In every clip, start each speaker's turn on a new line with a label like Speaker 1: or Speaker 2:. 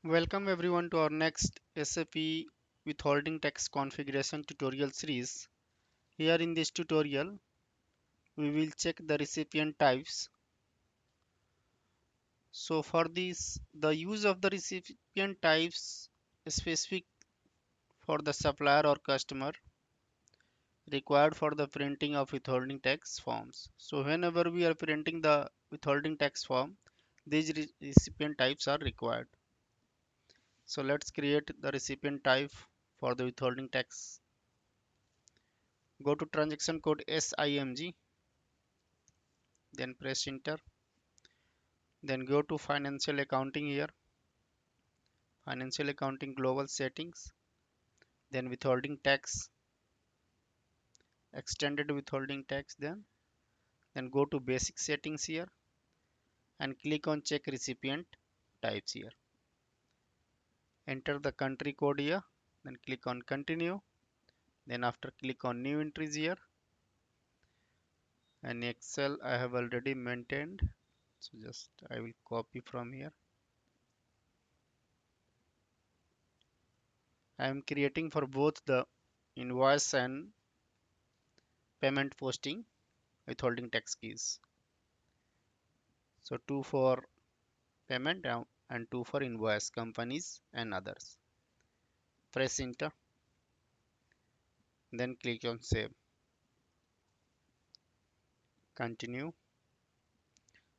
Speaker 1: Welcome everyone to our next SAP withholding tax configuration tutorial series. Here in this tutorial, we will check the recipient types. So for this, the use of the recipient types is specific for the supplier or customer required for the printing of withholding tax forms. So whenever we are printing the withholding tax form, these recipient types are required. So let's create the recipient type for the withholding tax. Go to transaction code SIMG, then press enter. Then go to financial accounting here, financial accounting global settings, then withholding tax, extended withholding tax, then go to basic settings here and click on check recipient types here. Enter the country code here, then click on continue. Then after click on new entries here, and Excel I have already maintained. So just I will copy from here. I am creating for both the invoice and payment posting withholding tax keys. So two for payment and two for invoice companies and others. Press enter, then click on save. Continue.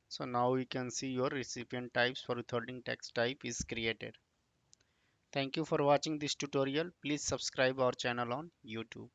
Speaker 1: So now you can see your recipient types for withholding tax type is created. Thank you for watching this tutorial. Please subscribe our channel on YouTube.